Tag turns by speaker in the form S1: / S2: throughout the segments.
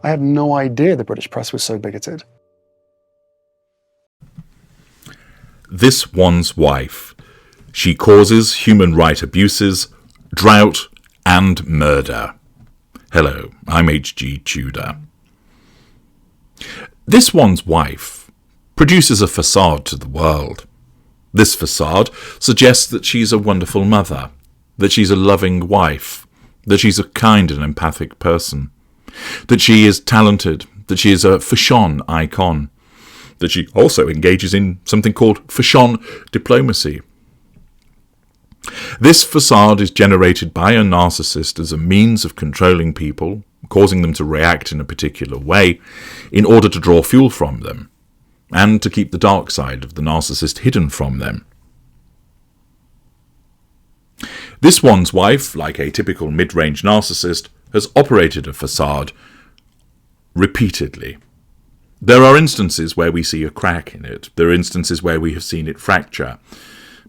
S1: I had no idea the British press was so bigoted.
S2: This one's wife. She causes human rights abuses, drought, and murder. Hello, I'm H.G. Tudor. This one's wife produces a facade to the world. This facade suggests that she's a wonderful mother, that she's a loving wife, that she's a kind and empathic person, that she is talented, that she is a fashion icon, that she also engages in something called fashion diplomacy. This facade is generated by a narcissist as a means of controlling people, causing them to react in a particular way, in order to draw fuel from them, and to keep the dark side of the narcissist hidden from them. This one's wife, like a typical mid-range narcissist, has operated a facade repeatedly. There are instances where we see a crack in it. There are instances where we have seen it fracture.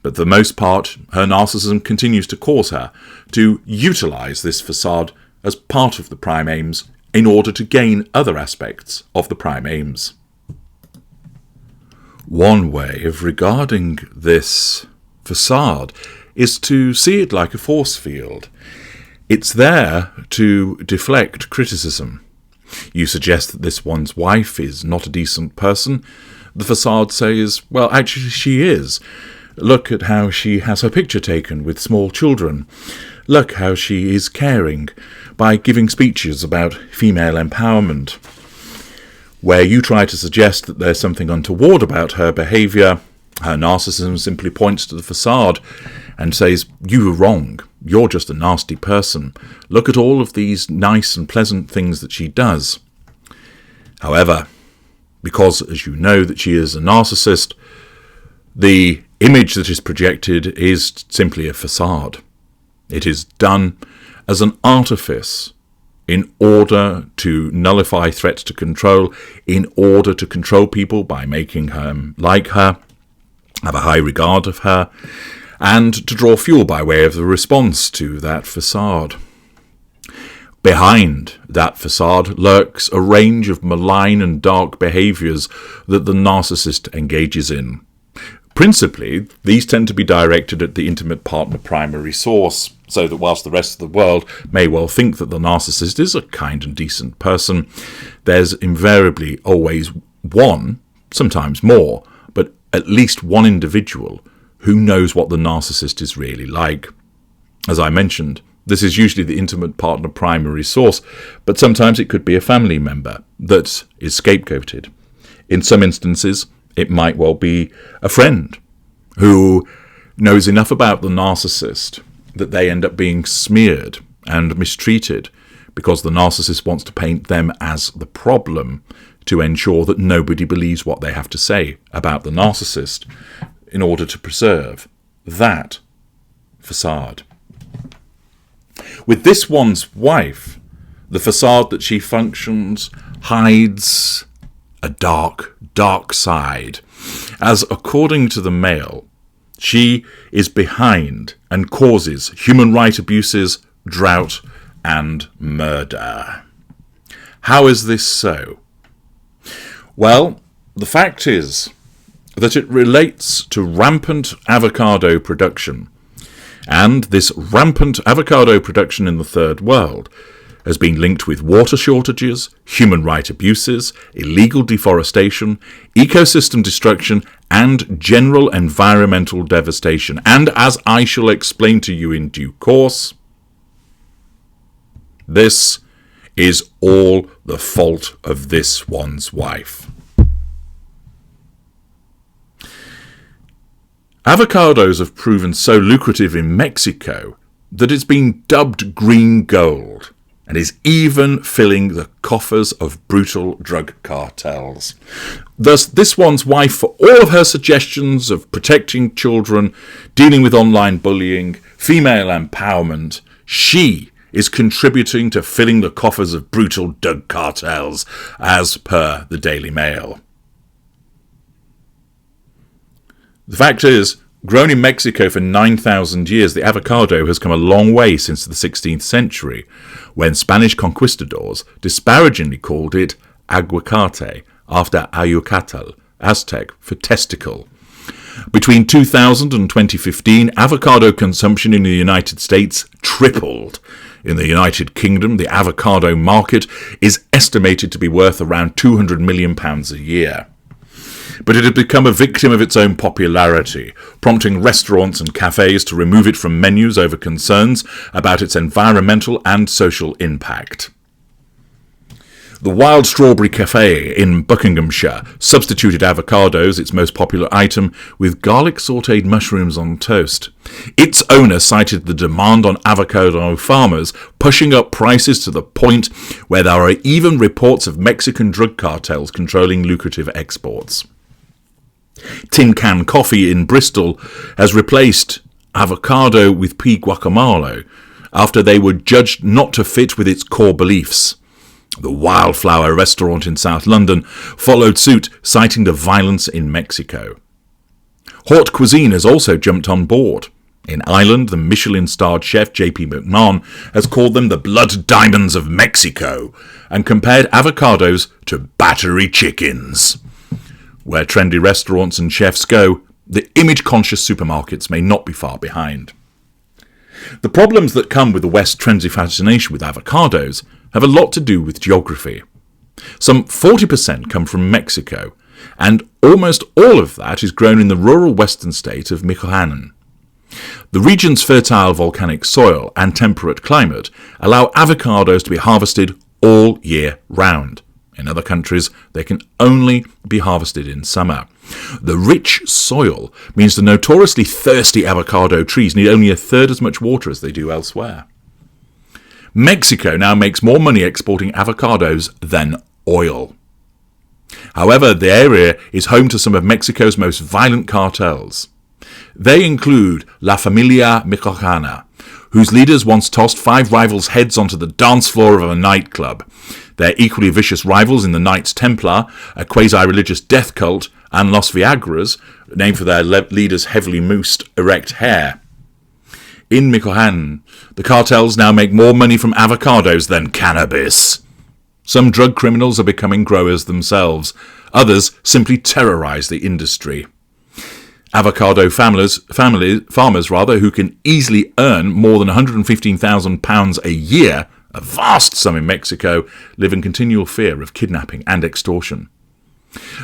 S2: But for the most part, her narcissism continues to cause her to utilise this facade as part of the prime aims in order to gain other aspects of the prime aims. One way of regarding this facade is to see it like a force field. It's there to deflect criticism. You suggest that this one's wife is not a decent person. The facade says, well, actually she is. Look at how she has her picture taken with small children. Look how she is caring by giving speeches about female empowerment. Where you try to suggest that there's something untoward about her behaviour, her narcissism simply points to the facade and says, you were wrong. You're just a nasty person. Look at all of these nice and pleasant things that she does. However, because, as you know, that she is a narcissist, the image that is projected is simply a facade. It is done as an artifice in order to nullify threats to control, in order to control people by making her like her, have a high regard of her, and to draw fuel by way of the response to that facade. Behind that facade lurks a range of malign and dark behaviours that the narcissist engages in. Principally, these tend to be directed at the intimate partner primary source, so that whilst the rest of the world may well think that the narcissist is a kind and decent person, there's invariably always one, sometimes more, but at least one individual who knows what the narcissist is really like. As I mentioned, this is usually the intimate partner primary source, but sometimes it could be a family member that is scapegoated. In some instances, it might well be a friend who knows enough about the narcissist that they end up being smeared and mistreated because the narcissist wants to paint them as the problem to ensure that nobody believes what they have to say about the narcissist in order to preserve that facade. With this one's wife, the facade that she functions hides a dark, dark side, as according to the male, she is behind and causes human rights abuses, drought, and murder. How is this so? Well, the fact is that it relates to rampant avocado production, and this rampant avocado production in the third world has been linked with water shortages, human rights abuses, illegal deforestation, ecosystem destruction, and general environmental devastation. And as I shall explain to you in due course, this is all the fault of this one's wife. Avocados have proven so lucrative in Mexico that it's been dubbed green gold and is even filling the coffers of brutal drug cartels. Thus, this one's wife, for all of her suggestions of protecting children, dealing with online bullying, female empowerment, she is contributing to filling the coffers of brutal drug cartels, as per the Daily Mail. The fact is Grown in Mexico for 9,000 years, the avocado has come a long way since the 16th century, when Spanish conquistadors disparagingly called it aguacate, after Ayucatl, Aztec, for testicle. Between 2000 and 2015, avocado consumption in the United States tripled. In the United Kingdom, the avocado market is estimated to be worth around £200 million a year. But it had become a victim of its own popularity, prompting restaurants and cafes to remove it from menus over concerns about its environmental and social impact. The Wild Strawberry Cafe in Buckinghamshire substituted avocados, its most popular item, with garlic sautéed mushrooms on toast. Its owner cited the demand on avocado farmers pushing up prices to the point where there are even reports of Mexican drug cartels controlling lucrative exports. Tin Can Coffee in Bristol has replaced avocado with pea guacamole after they were judged not to fit with its core beliefs. The Wildflower restaurant in South London followed suit, citing the violence in Mexico. Haute Cuisine has also jumped on board. In Ireland, the Michelin-starred chef J.P. McMahon has called them the blood diamonds of Mexico and compared avocados to battery chickens. Where trendy restaurants and chefs go, the image-conscious supermarkets may not be far behind. The problems that come with the West's trendy fascination with avocados have a lot to do with geography. Some 40% come from Mexico, and almost all of that is grown in the rural western state of Michoacán. The region's fertile volcanic soil and temperate climate allow avocados to be harvested all year round. In other countries, they can only be harvested in summer. The rich soil means the notoriously thirsty avocado trees need only a third as much water as they do elsewhere. Mexico now makes more money exporting avocados than oil. However, the area is home to some of Mexico's most violent cartels. They include La Familia Michoacana, whose leaders once tossed 5 rivals' heads onto the dance floor of a nightclub. Their equally vicious rivals in the Knights Templar, a quasi-religious death cult, and Los Viagras, named for their leaders' heavily moosed, erect hair. In Michoacán, the cartels now make more money from avocados than cannabis. Some drug criminals are becoming growers themselves. Others simply terrorize the industry. Avocado farmers who can easily earn more than £115,000 a year, a vast sum in Mexico, live in continual fear of kidnapping and extortion.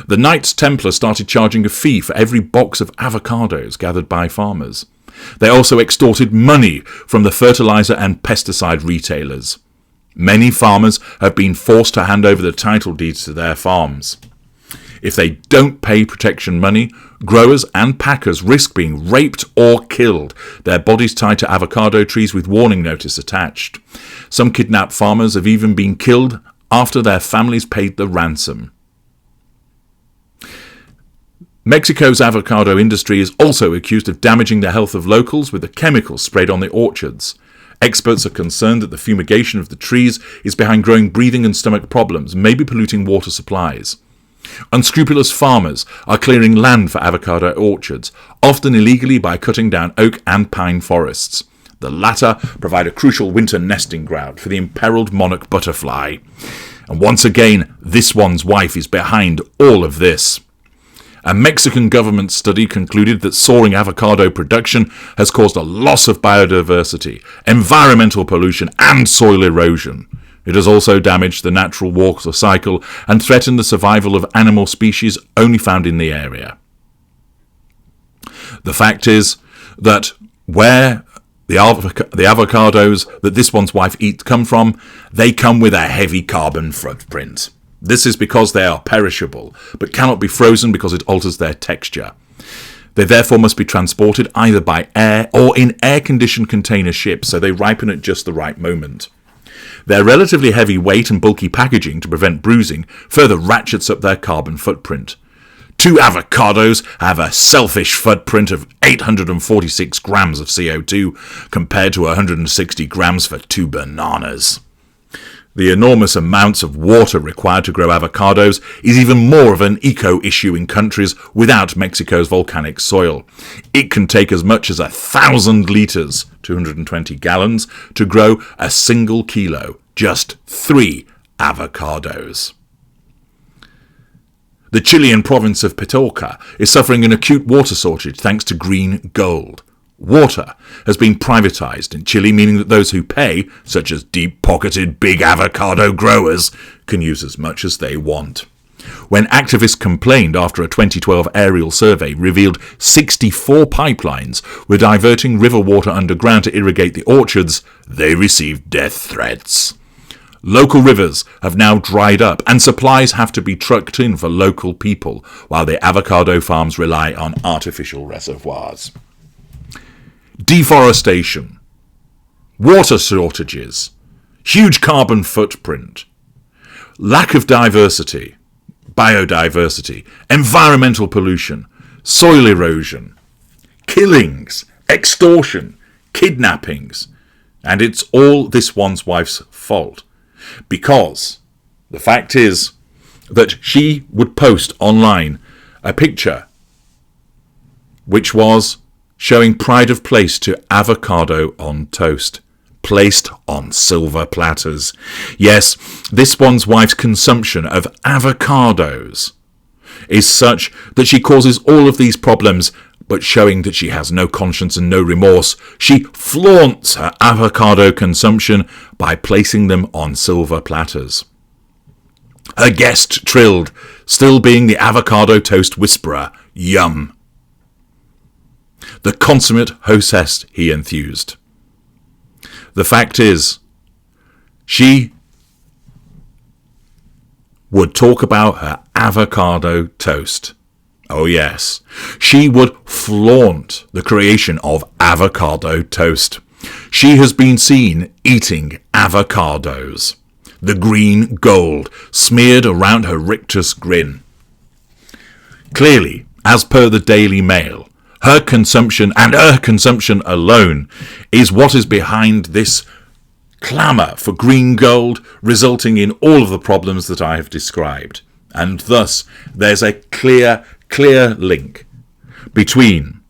S2: The Knights Templar started charging a fee for every box of avocados gathered by farmers. They also extorted money from the fertilizer and pesticide retailers. Many farmers have been forced to hand over the title deeds to their farms. If they don't pay protection money, growers and packers risk being raped or killed, their bodies tied to avocado trees with warning notice attached. Some kidnapped farmers have even been killed after their families paid the ransom. Mexico's avocado industry is also accused of damaging the health of locals with the chemicals sprayed on the orchards. Experts are concerned that the fumigation of the trees is behind growing breathing and stomach problems, maybe polluting water supplies. Unscrupulous farmers are clearing land for avocado orchards, often illegally by cutting down oak and pine forests. The latter provide a crucial winter nesting ground for the imperiled monarch butterfly. And once again, this one's wife is behind all of this. A Mexican government study concluded that soaring avocado production has caused a loss of biodiversity, environmental pollution, and soil erosion. It has also damaged the natural water cycle and threatened the survival of animal species only found in the area. The fact is that where the avocados that this one's wife eats come from, they come with a heavy carbon footprint. This is because they are perishable, but cannot be frozen because it alters their texture. They therefore must be transported either by air or in air-conditioned container ships, so they ripen at just the right moment. Their relatively heavy weight and bulky packaging to prevent bruising further ratchets up their carbon footprint. 2 avocados have a selfish footprint of 846 grams of CO2 compared to 160 grams for 2 bananas. The enormous amounts of water required to grow avocados is even more of an eco-issue in countries without Mexico's volcanic soil. It can take as much as 1,000 litres, 220 gallons, to grow a single kilo, just 3 avocados. The Chilean province of Petorca is suffering an acute water shortage thanks to green gold. Water has been privatised in Chile, meaning that those who pay, such as deep-pocketed big avocado growers, can use as much as they want. When activists complained after a 2012 aerial survey revealed 64 pipelines were diverting river water underground to irrigate the orchards, they received death threats. Local rivers have now dried up and supplies have to be trucked in for local people, while the avocado farms rely on artificial reservoirs. Deforestation, water shortages, huge carbon footprint, lack of diversity, biodiversity, environmental pollution, soil erosion, killings, extortion, kidnappings, and it's all this one's wife's fault. Because the fact is that she would post online a picture which was showing pride of place to avocado on toast, placed on silver platters. Yes, this one's wife's consumption of avocados is such that she causes all of these problems, but showing that she has no conscience and no remorse, she flaunts her avocado consumption by placing them on silver platters. Her guest trilled, still being the avocado toast whisperer, yum. The consummate hostess, he enthused. The fact is, she would talk about her avocado toast. Oh yes, she would flaunt the creation of avocado toast. She has been seen eating avocados, the green gold smeared around her rictus grin. Clearly, as per the Daily Mail, her consumption and her consumption alone is what is behind this clamour for green gold, resulting in all of the problems that I have described. And thus, there's a clear link between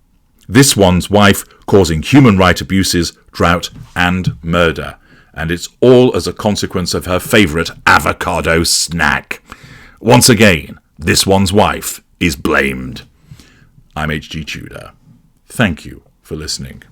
S2: this one's wife causing human rights abuses, drought, and murder. And it's all as a consequence of her favourite avocado snack. Once again, this one's wife is blamed. I'm H.G. Tudor. Thank you for listening.